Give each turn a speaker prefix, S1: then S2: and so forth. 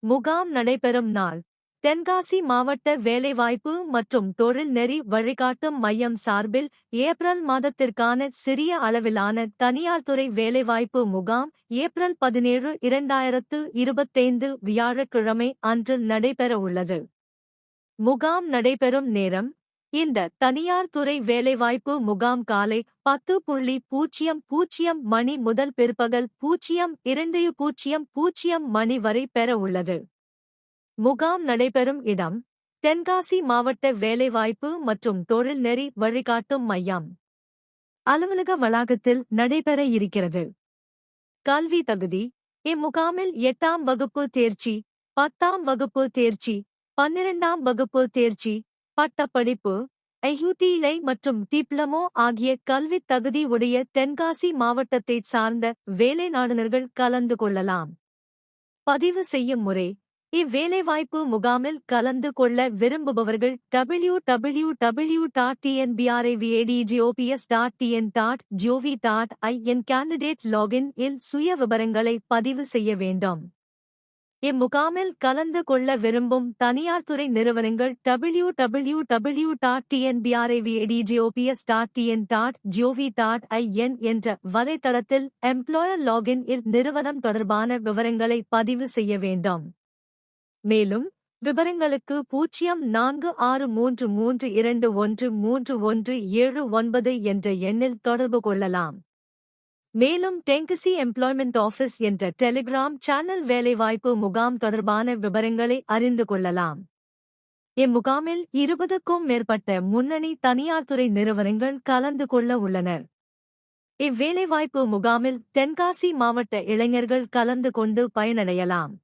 S1: முகாம் நடைபெறும் நாள் தென்காசி மாவட்ட வேலைவாய்ப்பு மற்றும் தொழில் நெறி வழிகாட்டும் மையம் சார்பில் ஏப்ரல் மாதத்திற்கான சிறிய அளவிலான தனியார் துறை வேலைவாய்ப்பு முகாம் ஏப்ரல் 17, 2025 வியாழக்கிழமை அன்று நடைபெற உள்ளது. முகாம் நடைபெறும் நேரம் இந்த தனியார் துறை வேலைவாய்ப்பு முகாம் காலை 10:00 மணி முதல் பிற்பகல் 02:00 மணி வரை பெற உள்ளது. முகாம் நடைபெறும் இடம் தென்காசி மாவட்ட வேலைவாய்ப்பு மற்றும் தொழில் நெறி வழிகாட்டும் மையம் அலுவலக வளாகத்தில் நடைபெற இருக்கிறது. கல்வி தகுதி இம்முகாமில் 8ஆம் வகுப்பு தேர்ச்சி, 10ஆம் வகுப்பு தேர்ச்சி, 12ஆம் வகுப்பு தேர்ச்சி, பட்டப்படிப்பு, ஐயுடிஐ மற்றும் டிப்ளமோ ஆகிய கல்வித் தகுதி உடைய தென்காசி மாவட்டத்தைச் சார்ந்த வேலை நாடுனர்கள் கலந்து கொள்ளலாம். பதிவு செய்யும் முறை இவ்வேலைவாய்ப்பு முகாமில் கலந்து கொள்ள விரும்புபவர்கள் www.tnbravadjops.tn.gov.in கேண்டிடேட் லாகின் இல் சுய விபரங்களை பதிவு செய்ய வேண்டும். இம்முகாமில் கலந்து கொள்ள விரும்பும் தனியார் துறை நிறுவனங்கள் www.tnbravadjops.tn.gov.in என்ற வலைத்தளத்தில் எம்ப்ளாயர் லாகின் இல் நிறுவனம் தொடர்பான விவரங்களை பதிவு செய்ய வேண்டும். மேலும் விவரங்களுக்கு 0463321317 என்ற எண்ணில் தொடர்பு கொள்ளலாம். மேலும் தென்காசி எம்ப்ளாய்மெண்ட் ஆஃபீஸ் என்ற டெலிகிராம் சேனல் வேலைவாய்ப்பு முகாம் தொடர்பான விவரங்களை அறிந்து கொள்ளலாம். இம்முகாமில் 20க்கும் மேற்பட்ட முன்னணி தனியார் துறை நிறுவனங்கள் கலந்து கொள்ள உள்ளனர். இவ்வேலைவாய்ப்பு முகாமில் தென்காசி மாவட்ட இளைஞர்கள் கலந்து கொண்டு பயனடையலாம்.